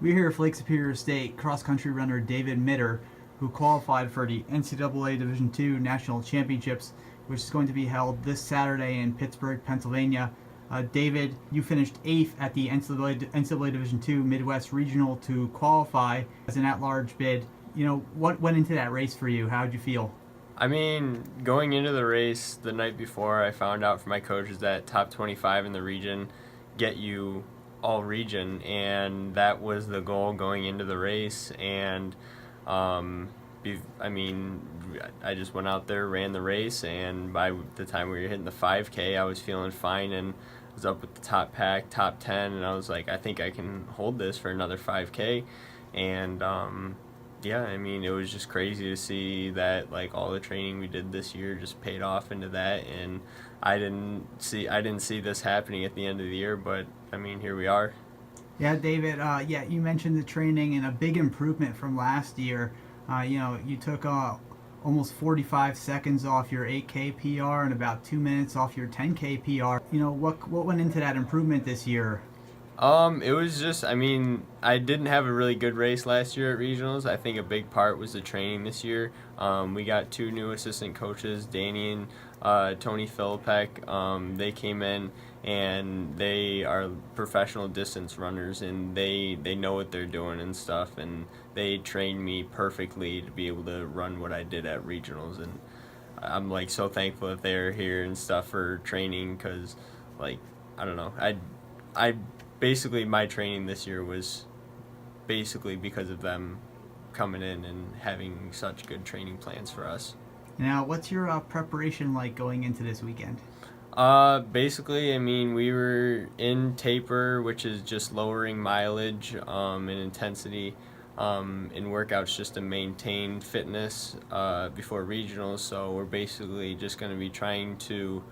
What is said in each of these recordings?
We're here with Lake Superior State cross-country runner David Mitter, who qualified for the NCAA Division II National Championships, which is going to be held this Saturday in Pittsburgh, Pennsylvania. David, you finished 8th at the NCAA Division II Midwest Regional to qualify as an at-large bid. What went into that race for you? How did you feel? I mean, going into the race the night before, I found out from my coaches that top 25 in the region get you all region, and that was the goal going into the race. And I mean, I just went out there, ran the race, and by the time we were hitting the 5K, I was feeling fine and was up with the top pack, top 10, and I was like, I think I can hold this for another 5K. And yeah, I mean, it was just crazy to see that like all the training we did this year just paid off into that, and I didn't see this happening at the end of the year, but I mean, here we are. Yeah, David. You mentioned the training and a big improvement from last year. You took almost 45 seconds off your 8K PR and about 2 minutes off your 10K PR. What went into that improvement this year? It was just, I mean, I didn't have a really good race last year at regionals. I think a big part was the training this year. We got two new assistant coaches, Danny and Tony Philippek. They came in and they are professional distance runners, and they know what they're doing and stuff, and they trained me perfectly to be able to run what I did at regionals. And I'm like so thankful that they're here and stuff for training, because like, I don't know, I basically my training this year was basically because of them coming in and having such good training plans for us. Now, what's your preparation like going into this weekend? Basically, I mean, we were in taper, which is just lowering mileage and intensity in workouts just to maintain fitness before regionals. So we're basically just going to be trying to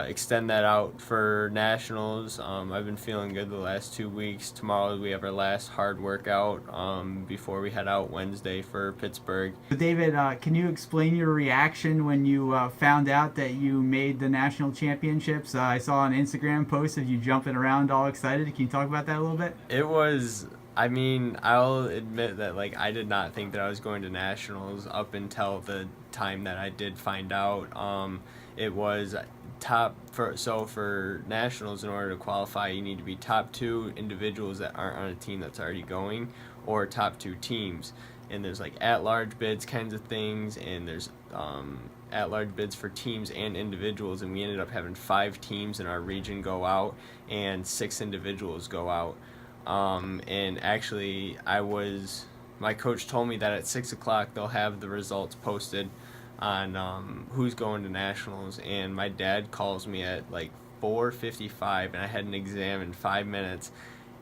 extend that out for nationals. I've been feeling good the last 2 weeks. Tomorrow we have our last hard workout before we head out Wednesday for Pittsburgh. David, can you explain your reaction when you found out that you made the national championships? I saw an Instagram post of you jumping around all excited. Can you talk about that a little bit? It was, I mean, I'll admit that like I did not think that I was going to nationals up until the time that I did find out. It was for nationals, in order to qualify, you need to be top two individuals that aren't on a team that's already going, or top two teams. And there's like at-large bids kinds of things, and there's at-large bids for teams and individuals, and we ended up having 5 teams in our region go out and 6 individuals go out. And actually, my coach told me that at 6 o'clock they'll have the results posted on who's going to nationals, and my dad calls me at like 4:55, and I had an exam in 5 minutes,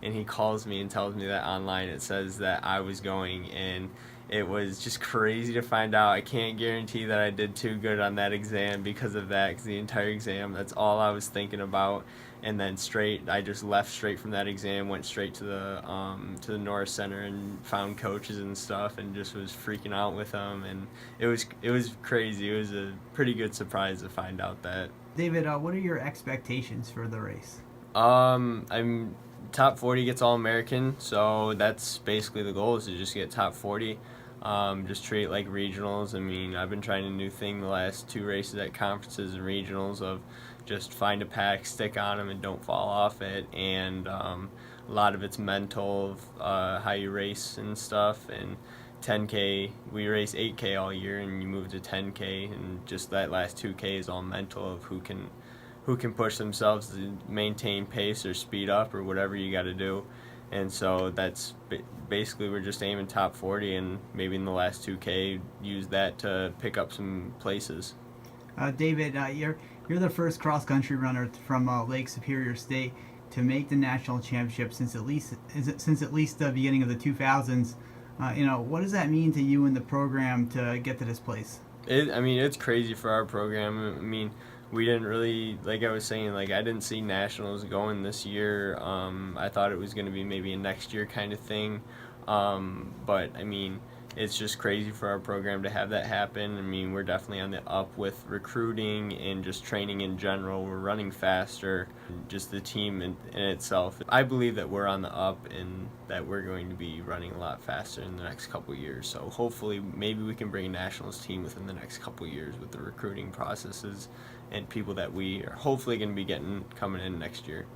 and he calls me and tells me that online it says that I was going, and it was just crazy to find out. I can't guarantee that I did too good on that exam because of that, because the entire exam, that's all I was thinking about. And then I just left straight from that exam, went straight to the Norris Center and found coaches and stuff, and just was freaking out with them. And it was crazy. It was a pretty good surprise to find out that. David, what are your expectations for the race? I'm top 40 gets All-American, so that's basically the goal, is to just get top 40. Just treat it like regionals. I mean, I've been trying a new thing the last 2 races at conferences and regionals of just find a pack, stick on them, and don't fall off it. And a lot of it's mental, of how you race and stuff. And 10K, we race 8K all year, and you move to 10K, and just that last 2K is all mental, of who can push themselves to maintain pace or speed up or whatever you got to do. And so that's basically, we're just aiming top 40, and maybe in the last 2K use that to pick up some places. David, you're the first cross-country runner from Lake Superior State to make the national championship since at least the beginning of the 2000s. What does that mean to you and the program to get to this place? I mean, it's crazy for our program. I mean, we didn't really, like I was saying, like I didn't see nationals going this year. I thought it was going to be maybe a next year kind of thing. But I mean, it's just crazy for our program to have that happen. I mean, we're definitely on the up with recruiting and just training in general. We're running faster, just the team in itself. I believe that we're on the up and that we're going to be running a lot faster in the next couple of years. So hopefully maybe we can bring a nationals team within the next couple of years with the recruiting processes and people that we are hopefully going to be getting coming in next year.